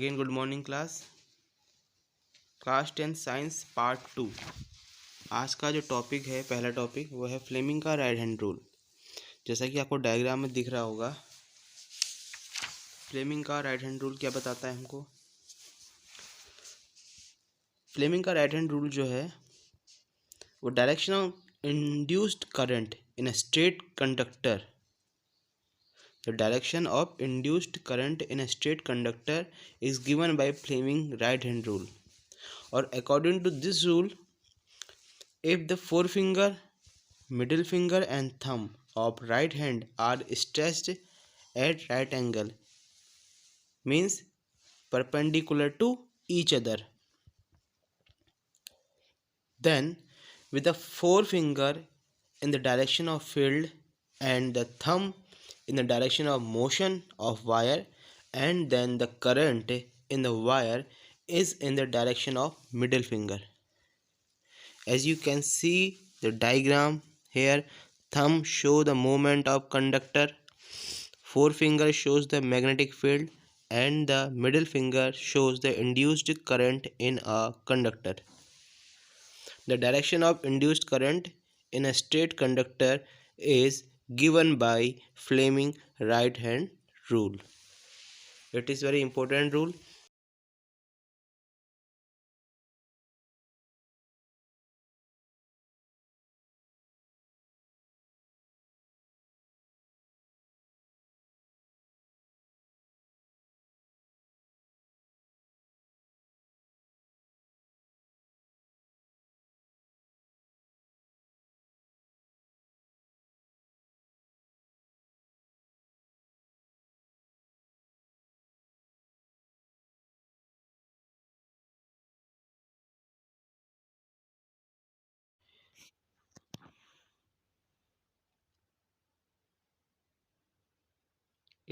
Again good morning class 10 science part 2। आज का जो टॉपिक है, पहला टॉपिक, वो है फ्लेमिंग का राइट हैंड रूल। जैसा कि आपको डायग्राम में दिख रहा होगा, फ्लेमिंग का राइट हैंड रूल क्या बताता है हमको। फ्लेमिंग का राइट हैंड रूल जो है वो direction of induced current in a straight conductor, the direction of induced current in a straight conductor is given by Fleming right hand rule. Or according to this rule, if the forefinger, middle finger and thumb of right hand are stretched at right angle, means perpendicular to each other, then with the forefinger in the direction of field and the thumb in the direction of motion of wire, and then the current in the wire is in the direction of middle finger. As you can see the diagram here, thumb show the movement of conductor, forefinger shows the magnetic field, and the middle finger shows the induced current in a conductor. The direction of induced current in a straight conductor is given by Fleming right hand rule. It is very important rule.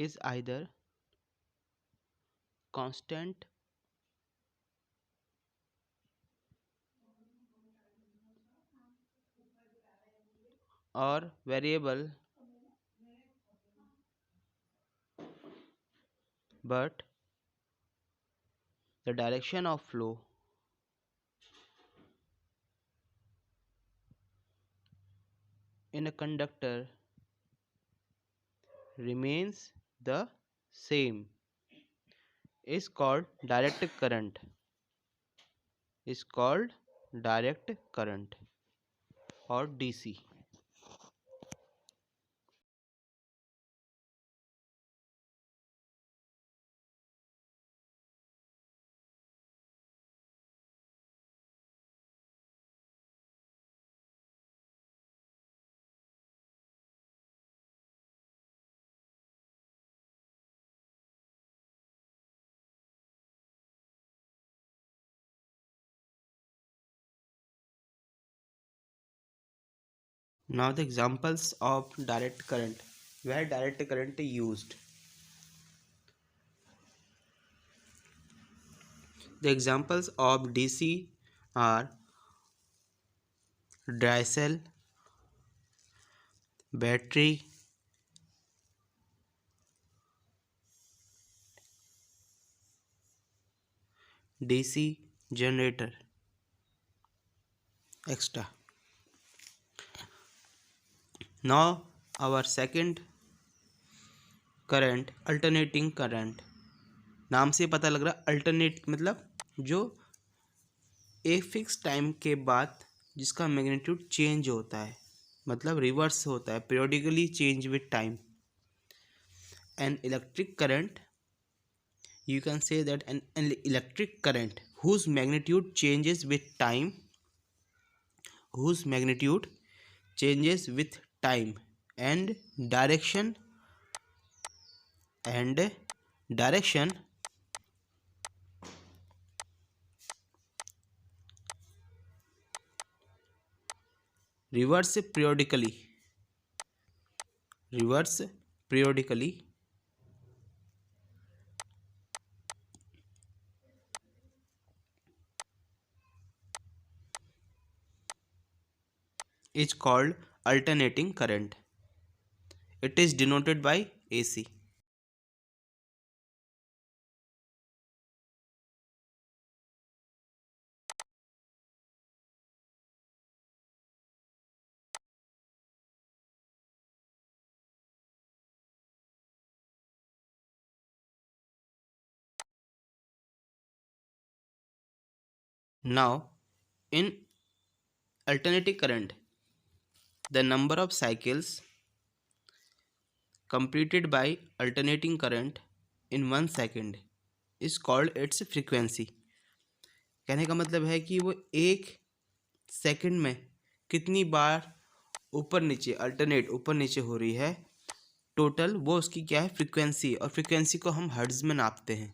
Is either constant or variable, but the direction of flow in a conductor remains the same is called direct current, or DC. Now the examples of direct current, where direct current is used. The examples of DC are dry cell, battery, DC generator, etc. Now our second current, alternating current. नाम से पता लग रहा, alternate मतलब जो एक fix time के बाद जिसका मैग्नीट्यूड चेंज होता है, मतलब रिवर्स होता है, periodically change with time. An electric current, you can say that an electric current whose magnitude changes with time, and direction reverse periodically is called alternating current. It is denoted by AC. Now, in alternating current, the number of cycles completed by alternating current in 1 second is called its frequency. कहने का मतलब है कि वो 1 second में कितनी बार ऊपर नीचे अल्टरनेट ऊपर नीचे हो रही है टोटल, वो उसकी क्या है फ्रीक्वेंसी, और फ्रीक्वेंसी को हम हर्ट्ज में नापते हैं।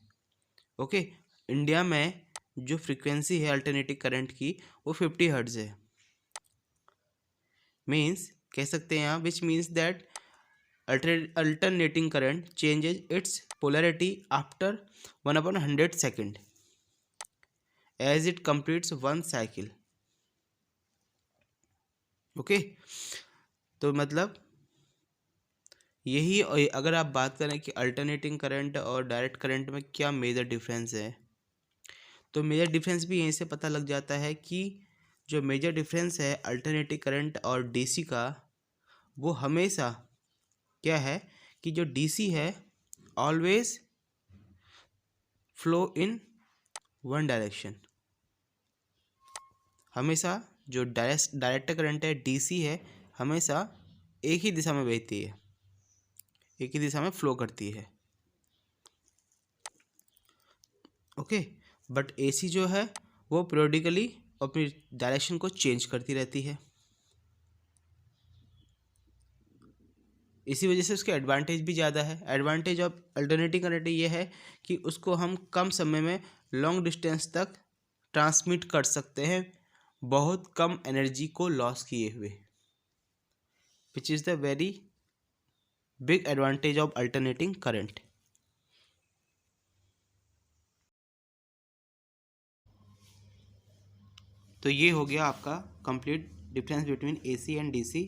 ओके, इंडिया में जो फ्रीक्वेंसी है अल्टरनेटिंग करंट की वो 50 हर्ट्ज है। मीन्स कह सकते हैं यहाँ which means that alternating current changes its polarity after 1/100 second as it completes one cycle. Okay, तो मतलब यही, अगर आप बात करें कि अल्टरनेटिंग करंट और डायरेक्ट करंट में क्या मेजर डिफरेंस है, तो मेजर डिफरेंस भी यहीं से पता लग जाता है कि जो मेजर डिफरेंस है अल्टरनेटिंग करंट और डीसी का, वो हमेशा क्या है कि जो डीसी है always flow in one direction. हमेशा जो डायरेक्ट करंट है डीसी है हमेशा एक ही दिशा में बहती है, एक ही दिशा में फ्लो करती है। ओके, बट एसी जो है वो पीरियोडिकली अपनी डायरेक्शन को चेंज करती रहती है। इसी वजह से उसके एडवांटेज भी ज़्यादा है। एडवांटेज ऑफ अल्टरनेटिंग करंट ये है कि उसको हम कम समय में लॉन्ग डिस्टेंस तक ट्रांसमिट कर सकते हैं बहुत कम एनर्जी को लॉस किए हुए, which is the very big advantage of alternating current. तो ये हो गया आपका complete difference between AC and DC.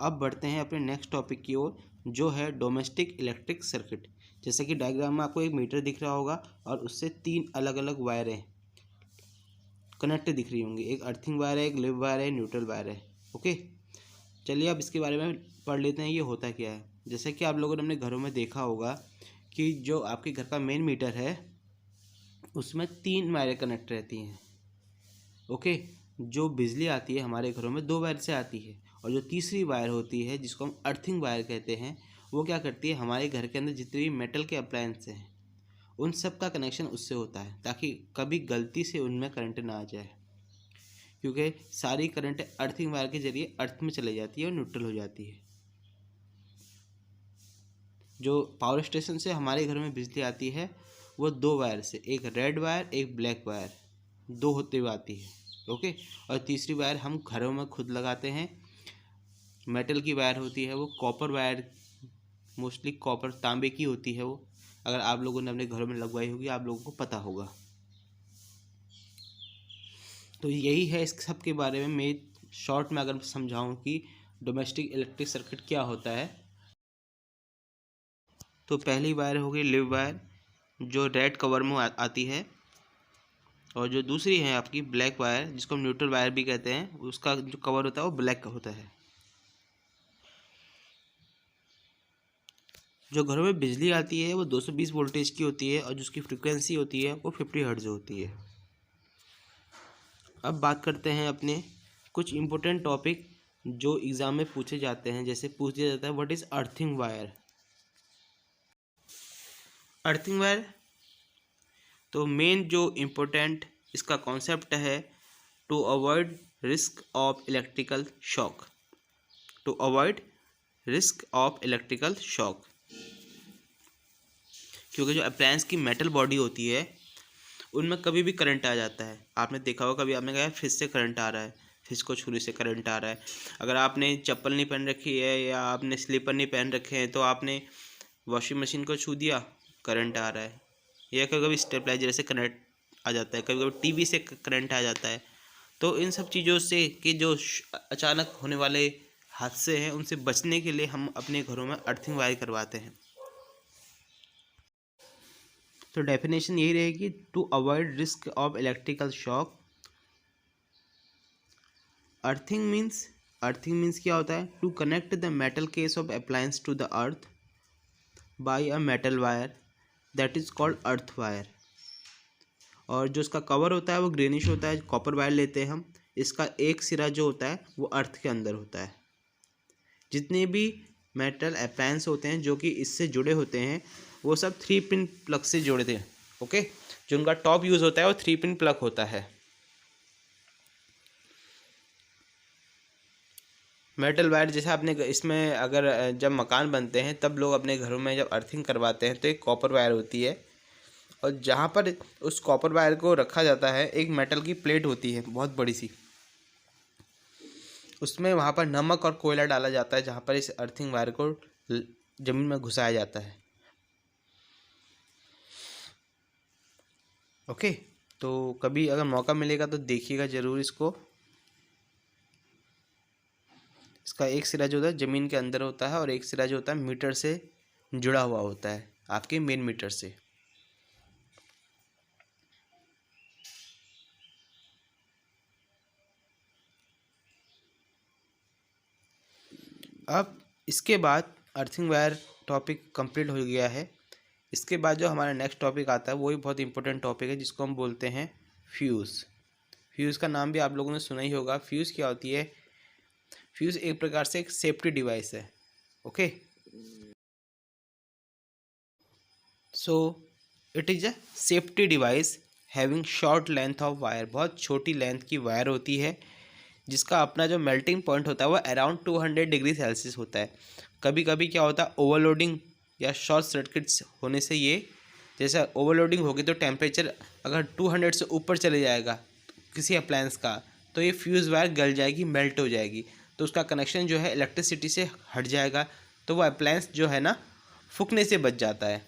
अब बढ़ते हैं अपने नेक्स्ट टॉपिक की ओर, जो है डोमेस्टिक इलेक्ट्रिक सर्किट। जैसे कि डायग्राम में आपको एक मीटर दिख रहा होगा और उससे 3 अलग अलग वायरें कनेक्ट दिख रही होंगी, एक अर्थिंग वायर है, एक लिव वायर है, न्यूट्रल वायर है। ओके, चलिए अब इसके बारे में पढ़ लेते हैं ये होता क्या है। जैसे कि आप लोगों ने अपने घरों में देखा होगा कि जो आपके घर का मेन मीटर है उसमें 3 वायरें कनेक्ट रहती हैं। ओके, जो बिजली आती है हमारे घरों में 2 वायर से आती है, और जो तीसरी वायर होती है जिसको हम अर्थिंग वायर कहते हैं, वो क्या करती है हमारे घर के अंदर जितने भी मेटल के अप्लायंस हैं उन सब का कनेक्शन उससे होता है, ताकि कभी गलती से उनमें करंट ना आ जाए, क्योंकि सारी करंट अर्थिंग वायर के जरिए अर्थ में चले जाती है और न्यूट्रल हो जाती है। जो पावर स्टेशन से हमारे घर में बिजली आती है वो 2 वायर से, एक रेड वायर एक ब्लैक वायर, 2 होते हुए आती है। ओके, और तीसरी वायर हम घरों में खुद लगाते हैं, मेटल की वायर होती है वो, कॉपर वायर, मोस्टली कॉपर तांबे की होती है वो। अगर आप लोगों ने अपने घरों में लगवाई होगी आप लोगों को पता होगा। तो यही है इस सब के बारे में मैं शॉर्ट में अगर समझाऊं कि डोमेस्टिक इलेक्ट्रिक सर्किट क्या होता है। तो पहली वायर हो गई लिव वायर, जो रेड कवर में आती है, और जो दूसरी है आपकी ब्लैक वायर जिसको हम न्यूट्रल वायर भी कहते हैं, उसका जो कवर होता है वो ब्लैक का होता है। जो घरों में बिजली आती है वो 220 वोल्टेज की होती है और जिसकी फ्रीक्वेंसी होती है वो 50 हर्ट्ज होती है। अब बात करते हैं अपने कुछ इम्पोर्टेंट टॉपिक जो एग्ज़ाम में पूछे जाते हैं। जैसे पूछ दिया जाता है what is earthing wire. Earthing wire, तो मेन जो इम्पोर्टेंट इसका कॉन्सेप्ट है to avoid risk of electrical shock, to avoid risk of electrical shock, क्योंकि जो अप्लायंस की मेटल बॉडी होती है उनमें कभी भी करंट आ जाता है। आपने देखा होगा कभी आपने कहा फ्रिज से करंट आ रहा है, फ्रिज को छुरी से करंट आ रहा है। अगर आपने चप्पल नहीं पहन रखी है या आपने स्लीपर नहीं पहन रखे हैं तो आपने वॉशिंग मशीन को छू दिया, करंट आ रहा है। या कभी कभी स्टेबलाइजर से करंट आ जाता है, कभी कभी टीवी से करंट आ जाता है। तो इन सब चीज़ों से कि जो अचानक होने वाले हादसे हैं उनसे बचने के लिए हम अपने घरों में अर्थिंग वायर करवाते हैं। तो डेफिनेशन यही रहेगी to avoid risk of electrical shock. Earthing means क्या होता है, to connect the metal case of appliance to the earth by a metal wire that is called earth wire. और जो इसका कवर होता है वो ग्रेनिश होता है, कॉपर वायर लेते हैं हम। इसका एक सिरा जो होता है वो अर्थ के अंदर होता है। जितने भी मेटल अप्लायंस होते हैं जो कि इससे जुड़े होते हैं वो सब 3 पिन प्लग से जुड़े थे। ओके, जो उनका टॉप यूज़ होता है वो 3 पिन प्लग होता है। मेटल वायर जैसे आपने इसमें अगर जब मकान बनते हैं तब लोग अपने घरों में जब अर्थिंग करवाते हैं तो एक कॉपर वायर होती है, और जहाँ पर उस कॉपर वायर को रखा जाता है एक मेटल की प्लेट होती है बहुत बड़ी सी, उसमें वहाँ पर नमक और कोयला डाला जाता है जहाँ पर इस अर्थिंग वायर को ज़मीन में घुसाया जाता है। ओके, तो कभी अगर मौका मिलेगा तो देखिएगा ज़रूर इसको। इसका एक सिरा जो होता है ज़मीन के अंदर होता है और एक सिरा जो होता है मीटर से जुड़ा हुआ होता है, आपके मेन मीटर से। अब इसके बाद अर्थिंग वायर टॉपिक कंप्लीट हो गया है। इसके बाद जो हमारा नेक्स्ट टॉपिक आता है वो भी बहुत इंपॉर्टेंट टॉपिक है जिसको हम बोलते हैं फ्यूज़। फ्यूज़ का नाम भी आप लोगों ने सुना ही होगा। फ्यूज़ क्या होती है? फ्यूज़ एक प्रकार से एक सेफ्टी डिवाइस है। Okay, so it is a safety device having short length of wire. बहुत छोटी लेंथ की वायर होती है जिसका अपना जो मेल्टिंग पॉइंट होता है वो अराउंड 200 डिग्री सेल्सियस होता है। कभी कभी क्या होता है, ओवरलोडिंग या शॉर्ट सर्किट्स होने से ये, जैसे ओवरलोडिंग होगी तो टेम्परेचर अगर 200 से ऊपर चले जाएगा किसी अप्लायंस का तो ये फ्यूज़ वायर गल जाएगी, मेल्ट हो जाएगी, तो उसका कनेक्शन जो है इलेक्ट्रिसिटी से हट जाएगा, तो वो अप्लायंस जो है ना फूकने से बच जाता है।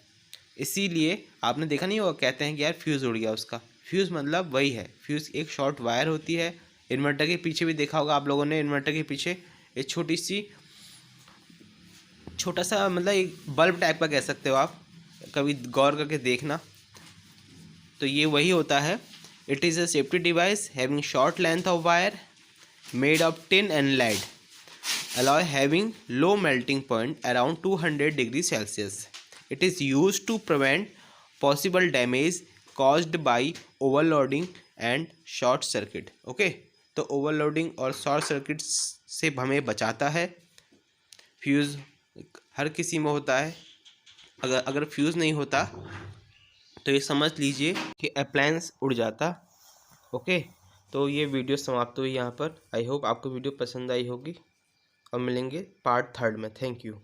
इसीलिए आपने देखा नहीं वो कहते हैं कि यार फ्यूज़ उड़ गया उसका। फ्यूज़ मतलब वही है, फ्यूज़ एक शॉर्ट वायर होती है। इन्वर्टर के पीछे भी देखा होगा आप लोगों ने, इन्वर्टर के पीछे एक छोटा सा मतलब एक बल्ब टाइप का कह सकते हो आप, कभी गौर करके देखना। तो ये वही होता है। It is a safety device having short length of wire made of tin and lead alloy having low melting point around 200 degree Celsius. It is used to prevent possible damage caused by overloading and short circuit. Okay, तो overloading और short circuit से हमें बचाता है। Fuse हर किसी में होता है। अगर फ्यूज़ नहीं होता तो ये समझ लीजिए कि अप्लायंस उड़ जाता। ओके, तो ये वीडियो समाप्त हुई यहाँ पर। आई होप आपको वीडियो पसंद आई होगी और मिलेंगे पार्ट 3 में। Thank you.